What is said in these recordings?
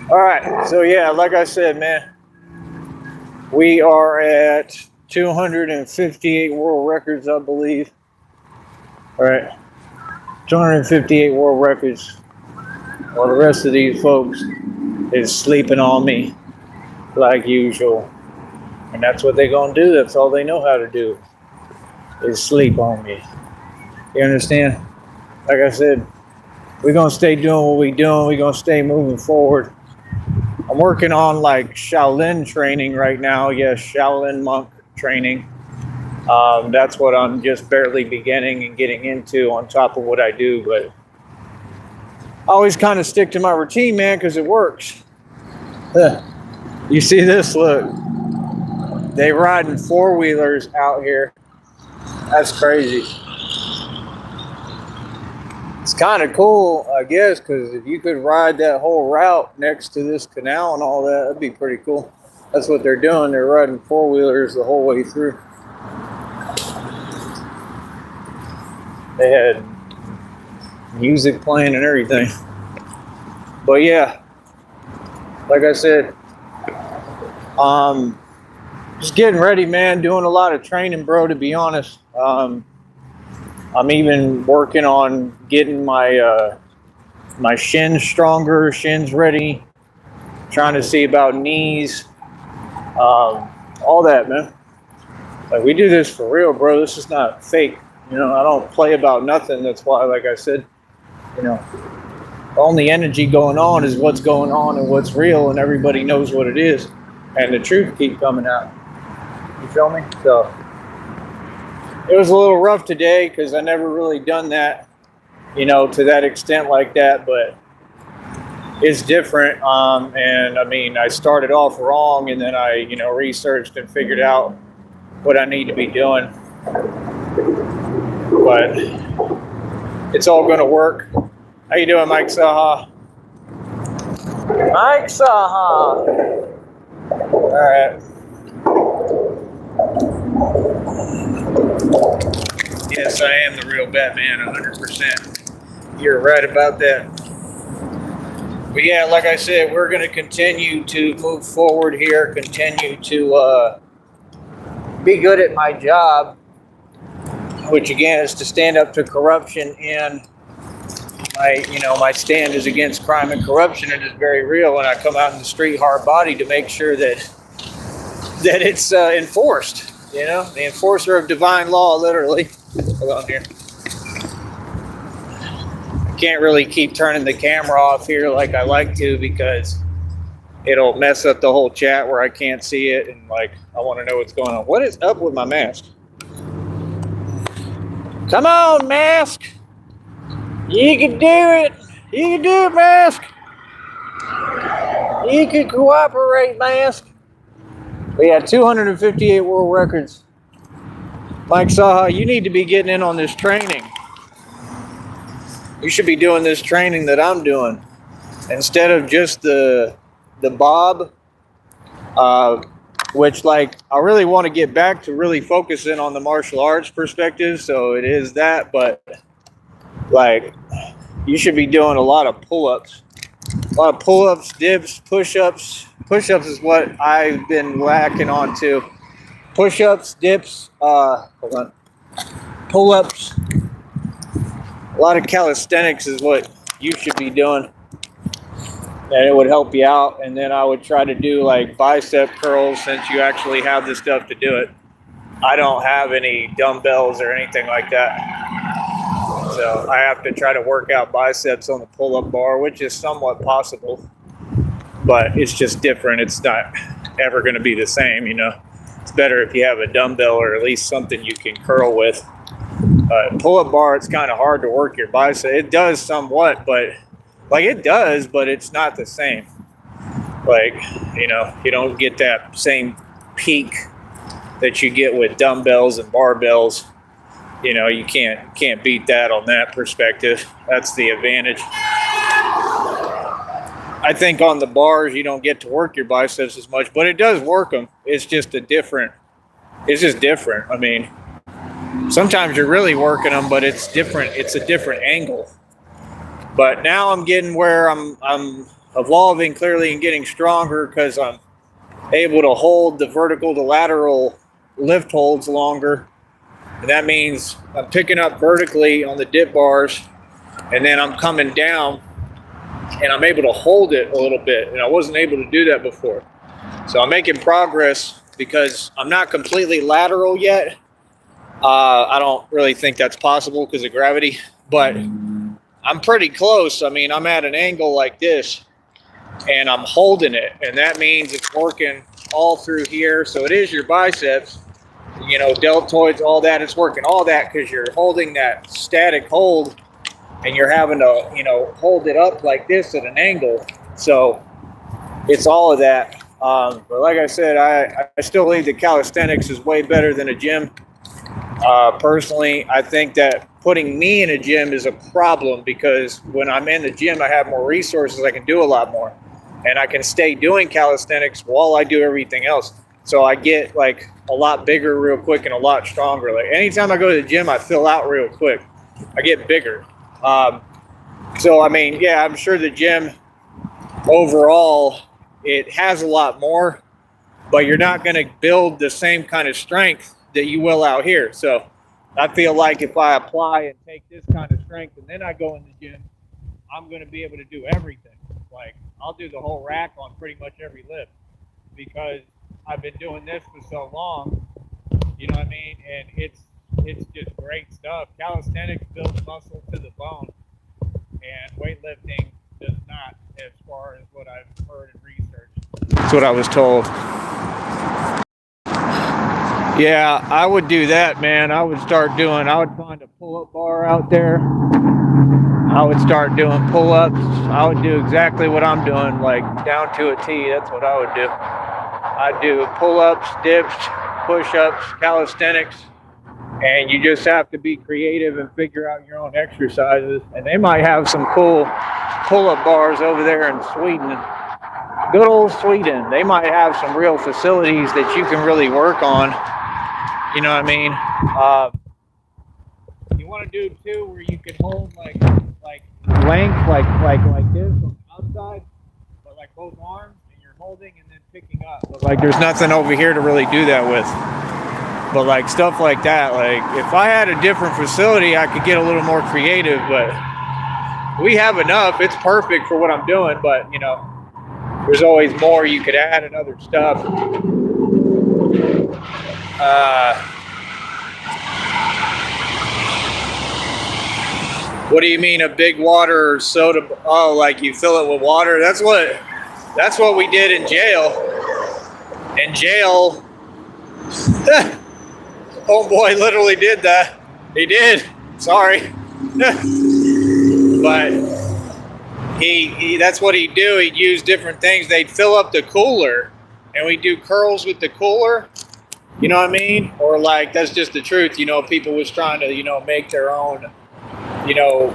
All right. So yeah, like I said, man, we are at 258 world records, I believe. All right, 258 world records. While the rest of these folks is sleeping on me like usual, and that's what they're gonna do. That's all they know how to do is sleep on me. You understand? Like I said, we're gonna stay doing what we doing. We're gonna stay moving forward. I'm working on like Shaolin training right now. Yes, Shaolin monk training. That's what I'm just barely beginning and getting into on top of what I do. But I always kind of stick to my routine, man, because it works. You see this? Look, they riding four wheelers out here. That's crazy. It's kind of cool, I guess, because if you could ride that whole route next to this canal and all that, that'd be pretty cool. That's what they're doing. They're riding four wheelers the whole way through. They had music playing and everything. But yeah, like I said, just getting ready, man. Doing a lot of training, bro. To be honest, I'm even working on getting my shins stronger, shins ready. Trying to see about knees, all that, man. Like we do this for real, bro. This is not fake. You know, I don't play about nothing. That's why, like I said, you know, the only energy going on is what's going on and what's real, and everybody knows what it is, and the truth keep coming out. You feel me? So it was a little rough today because I never really done that, you know, to that extent like that, but it's different. And I mean, I started off wrong, and then I, you know, researched and figured out what I need to be doing. But it's all going to work. How you doing, Mike Saha? Mike Saha. All right. Yes, I am the real Batman, 100%. You're right about that. But yeah, like I said, we're going to continue to move forward here, continue to be good at my job, which again is to stand up to corruption, and my stand is against crime and corruption. It is very real, and I come out in the street hard body to make sure that it's enforced. You know, the enforcer of divine law, literally. Hold on here. I can't really keep turning the camera off here like I like to because it'll mess up the whole chat where I can't see it, and like I want to know what's going on. What is up with my mask? Come on, mask. You can do it. You can do it, mask. You can cooperate, mask. We had 258 world records. Mike Saha, you need to be getting in on this training. You should be doing this training that I'm doing instead of just the bob, which like I really want to get back to really focusing on the martial arts perspective. So it is that, but like you should be doing a lot of pull-ups, dips, push-ups. Push-ups is what I've been lacking on too. Push-ups, dips, hold on, pull-ups. A lot of calisthenics is what you should be doing, and it would help you out. And then I would try to do like bicep curls since you actually have the stuff to do it. I don't have any dumbbells or anything like that, so I have to try to work out biceps on the pull-up bar, which is somewhat possible, but it's just different. It's not ever going to be the same, you know. It's better if you have a dumbbell or at least something you can curl with. Pull-up bar, it's kind of hard to work your bicep. It does somewhat, but it's not the same. Like, you know, you don't get that same peak that you get with dumbbells and barbells. You know, you can't beat that on that perspective. That's the advantage. I think on the bars you don't get to work your biceps as much, but it does work them. It's just different. I mean, sometimes you're really working them, but it's different. It's a different angle. But now I'm getting where I'm evolving clearly and getting stronger because I'm able to hold the vertical to lateral lift holds longer. And that means I'm picking up vertically on the dip bars, and then I'm coming down and I'm able to hold it a little bit. And I wasn't able to do that before. So I'm making progress because I'm not completely lateral yet. I don't really think that's possible because of gravity, but I'm pretty close. I mean, I'm at an angle like this and I'm holding it, and that means it's working all through here. So it is your biceps, you know, deltoids, all that. It's working all that because you're holding that static hold, and you're having to, you know, hold it up like this at an angle. So it's all of that. But like I said, I still believe that calisthenics is way better than a gym. Personally, I think that putting me in a gym is a problem because when I'm in the gym, I have more resources. I can do a lot more, and I can stay doing calisthenics while I do everything else. So I get like a lot bigger real quick and a lot stronger. Like anytime I go to the gym, I fill out real quick. I get bigger. So I mean, yeah, I'm sure the gym overall, it has a lot more, but you're not going to build the same kind of strength that you will out here. So I feel like if I apply and take this kind of strength and then I go in the gym, I'm going to be able to do everything. Like I'll do the whole rack on pretty much every lift because I've been doing this for so long, you know what I mean? And it's just great stuff. Calisthenics builds muscle to the bone, and weightlifting does not, as far as what I've heard and researched. That's what I was told. Yeah, I would do that, man. I would find a pull-up bar out there. I would start doing pull-ups. I would do exactly what I'm doing, like down to a T. That's what I would do. I'd do pull-ups, dips, push-ups, calisthenics, and you just have to be creative and figure out your own exercises. And they might have some cool pull-up bars over there in Sweden. Good old Sweden. They might have some real facilities that you can really work on. You know what I mean? You want to do too, where you can hold like length, like this on the outside, but like both arms, and you're holding and then picking up. But like there's nothing over here to really do that with. But like stuff like that, like if I had a different facility, I could get a little more creative. But we have enough. It's perfect for what I'm doing. But you know, there's always more you could add and other stuff. What do you mean a big water soda? Oh, like you fill it with water? That's what we did in jail. In jail, homeboy literally did that. He did. Sorry. But he that's what he'd do. He'd use different things. They'd fill up the cooler, and we'd do curls with the cooler. You know what I mean? Or like, that's just the truth. You know, people was trying to, you know, make their own, you know,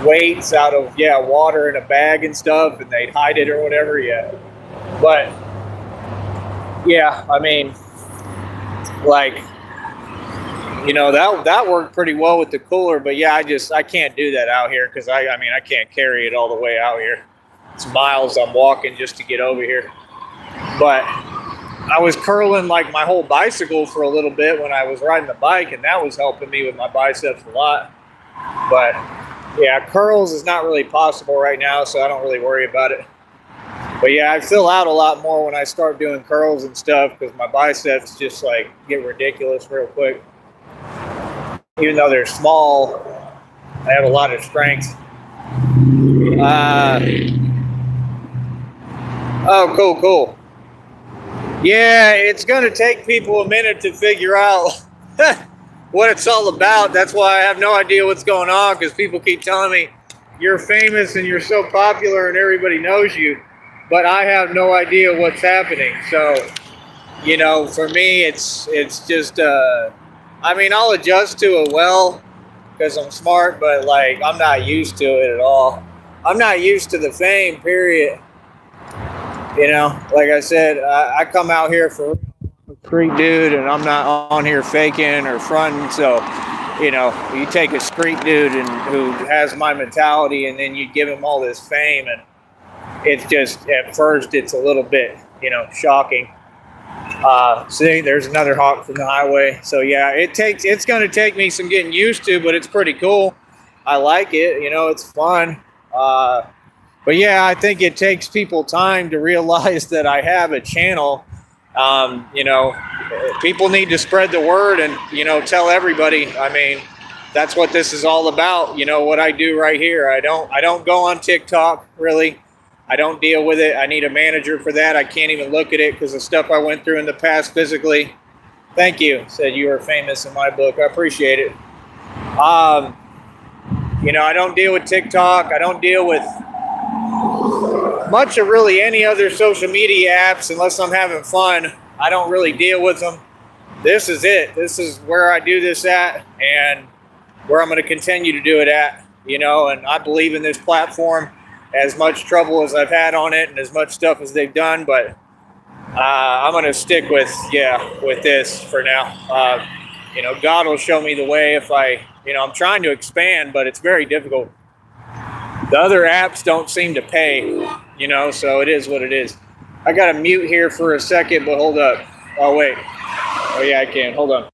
weights out of, water in a bag and stuff, and they'd hide it or whatever. Yeah. But yeah, I mean, like, you know, that worked pretty well with the cooler. But yeah, I can't do that out here because I can't carry it all the way out here. It's miles I'm walking just to get over here. But I was curling like my whole bicycle for a little bit when I was riding the bike, and that was helping me with my biceps a lot. But yeah, curls is not really possible right now, so I don't really worry about it. But yeah, I fill out a lot more when I start doing curls and stuff because my biceps just like get ridiculous real quick. Even though they're small, I have a lot of strength. Oh, cool. Yeah, it's going to take people a minute to figure out what it's all about. That's why I have no idea what's going on, because people keep telling me you're famous and you're so popular and everybody knows you, but I have no idea what's happening. So, you know, for me, it's just, I'll adjust to it well because I'm smart, but like I'm not used to it at all. I'm not used to the fame, period. You know, like I said, I come out here for a street dude, and I'm not on here faking or fronting. So, you know, you take a street dude and who has my mentality, and then you give him all this fame, and it's just at first it's a little bit, shocking. See, there's another hawk from the highway. So yeah, it's going to take me some getting used to, but it's pretty cool. I like it. It's fun. But yeah, I think it takes people time to realize that I have a channel. People need to spread the word and, tell everybody. I mean, that's what this is all about. What I do right here. I don't go on TikTok really. I don't deal with it. I need a manager for that. I can't even look at it because the stuff I went through in the past physically. Thank you. Said you are famous in my book. I appreciate it. I don't deal with TikTok. I don't deal with much of really any other social media apps unless I'm having fun. I don't really deal with them. This is it. This is where I do this at and where I'm going to continue to do it at, and I believe in this platform. As much trouble as I've had on it and as much stuff as they've done, but I'm going to stick with this for now. God will show me the way if I'm trying to expand, but it's very difficult. The other apps don't seem to pay, so it is what it is. I got to mute here for a second, but hold up. Oh, wait. Oh, yeah, I can. Hold on.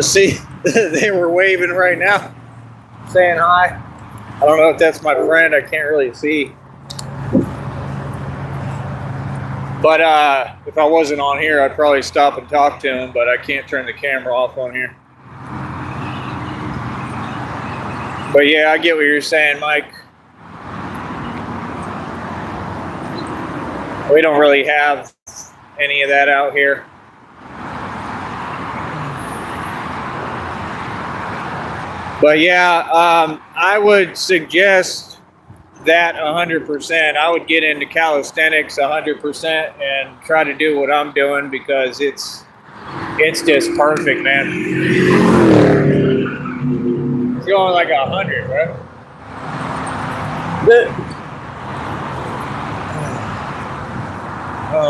See, they were waving right now, saying hi. I don't know if that's my friend. I can't really see. But if I wasn't on here, I'd probably stop and talk to him, but I can't turn the camera off on here. But yeah, I get what you're saying, Mike. We don't really have any of that out here. But yeah, I would suggest that 100%. I would get into calisthenics 100% and try to do what I'm doing because it's just perfect, man. It's going like 100, bro.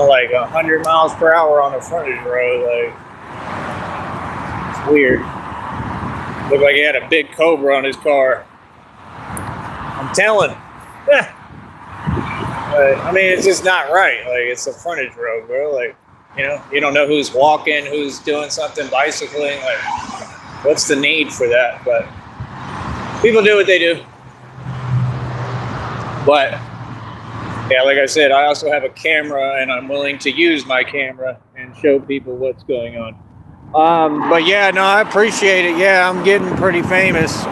Like 100 miles per hour on the frontage road. Like, it's weird. Looked like he had a big Cobra on his car. I'm telling. I mean, it's just not right. Like, it's a frontage road, bro. Like, you don't know who's walking, who's doing something, bicycling. Like, what's the need for that? But people do what they do. But yeah, like I said, I also have a camera, and I'm willing to use my camera and show people what's going on. But yeah, no, I appreciate it. Yeah, I'm getting pretty famous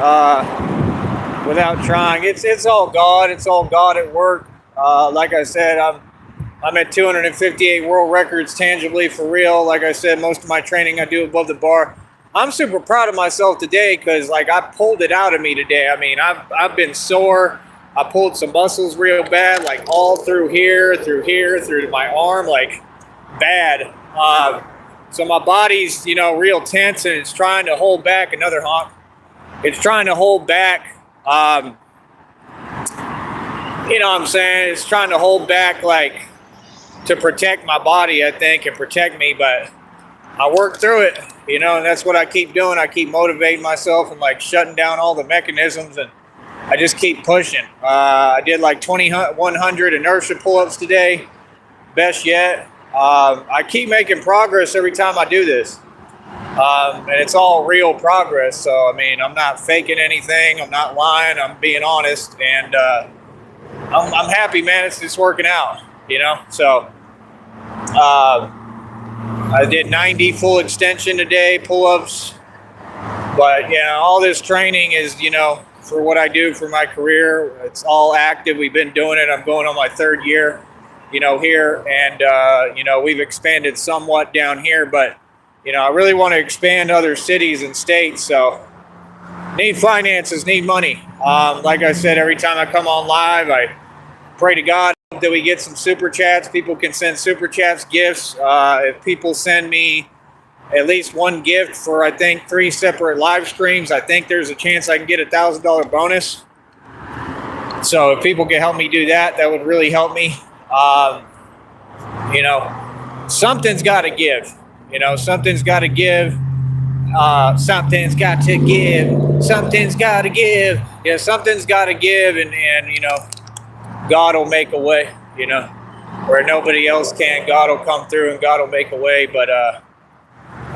without trying. It's all God. It's all God at work. Like I said, I'm at 258 world records tangibly for real. Like I said, most of my training I do above the bar. I'm super proud of myself today because like I pulled it out of me today. I mean, I've been sore. I pulled some muscles real bad, like all through here, through my arm, like bad. So my body's, real tense and it's trying to hold back another honk. It's trying to hold back, you know what I'm saying? It's trying to hold back, like, to protect my body, I think, and protect me. But I work through it, and that's what I keep doing. I keep motivating myself and, like, shutting down all the mechanisms, and I just keep pushing. I did, like, 2,100 inertia pull-ups today, best yet. I keep making progress every time I do this. And it's all real progress. So, I mean, I'm not faking anything. I'm not lying. I'm being honest. And I'm happy, man. It's working out, So, I did 90 full extension today, pull-ups. But, yeah, all this training is, for what I do for my career. It's all active. We've been doing it. I'm going on my third year, here. And, we've expanded somewhat down here. But, I really want to expand other cities and states. So need finances, need money. Like I said, every time I come on live, I pray to God that we get some super chats. People can send super chats, gifts. If people send me at least one gift for, I think, 3 separate live streams, I think there's a chance I can get $1,000 bonus. So if people can help me do that, that would really help me. You know, something's got to give. You know, something's got to give. Something's got to give. Something's got to give. Yeah, something's got to give, and you know, God will make a way. You know, where nobody else can, God will come through and God will make a way. But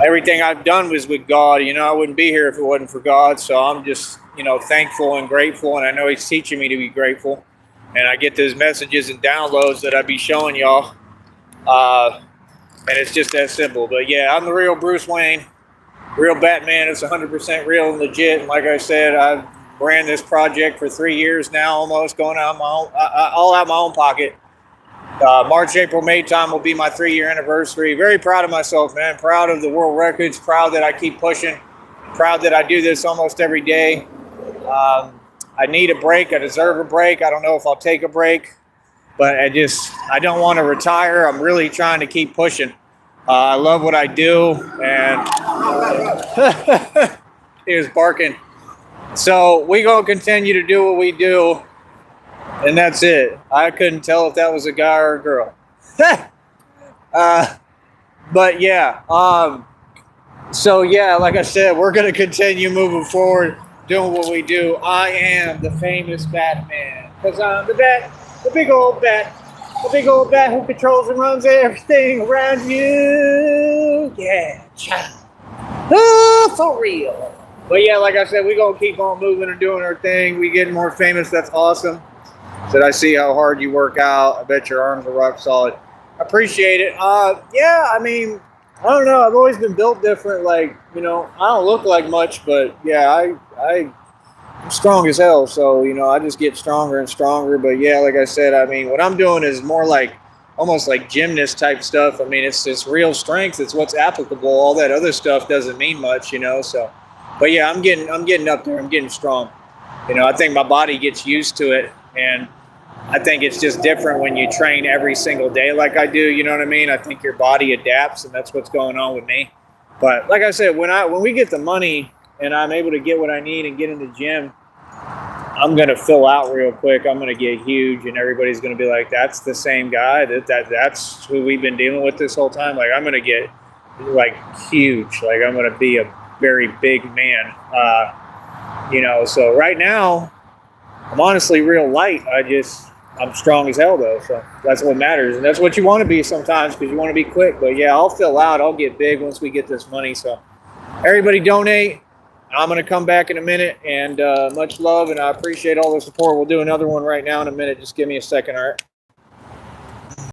everything I've done was with God. You know, I wouldn't be here if it wasn't for God. So I'm just, you know, thankful and grateful, and I know He's teaching me to be grateful. And I get those messages and downloads that I be showing y'all, and it's just that simple. But yeah, I'm the real Bruce Wayne. Real Batman. It's 100% real and legit. And like I said, I've ran this project for 3 years now, almost, going out my own, all out my own pocket. March, April, May time will be my 3-year anniversary. Very proud of myself, man. Proud of the world records. Proud that I keep pushing. Proud that I do this almost every day. I need a break. I deserve a break. I don't know if I'll take a break, but I don't want to retire. I'm really trying to keep pushing. I love what I do, and he was barking. So we gonna continue to do what we do, and that's it. I couldn't tell if that was a guy or a girl. But yeah, so yeah, like I said, we're gonna continue moving forward, doing what we do. I am the famous Batman, because I'm the bat, the big old bat. The big old bat who controls and runs everything around you. Yeah, child. Oh, for real. But yeah, like I said, we're going to keep on moving and doing our thing. We getting more famous. That's awesome. Said, I see how hard you work out. I bet your arms are rock solid. I appreciate it. Yeah, I mean, I don't know. I've always been built different. Like, you know, I don't look like much, but yeah, I'm strong as hell, so you know, I just get stronger and stronger. But yeah, like I said, I mean, what I'm doing is more like almost like gymnast type stuff. I mean, it's real strength. It's what's applicable. All that other stuff doesn't mean much, you know. So, but yeah, I'm getting up there. I'm getting strong. You know, I think my body gets used to it, and I think it's just different when you train every single day like I do. You know what I mean? I think your body adapts, and that's what's going on with me. But like I said, when we get the money and I'm able to get what I need and get in the gym, I'm going to fill out real quick. I'm going to get huge, and everybody's going to be like, that's the same guy. That's who we've been dealing with this whole time. Like, I'm going to get, like, huge. Like, I'm going to be a very big man. You know, so right now, I'm honestly real light. I'm strong as hell, though. So that's what matters. And that's what you want to be sometimes, because you want to be quick. But, yeah, I'll fill out. I'll get big once we get this money. So everybody donate. I'm going to come back in a minute, and much love, and I appreciate all the support. We'll do another one right now in a minute. Just give me a second, all right?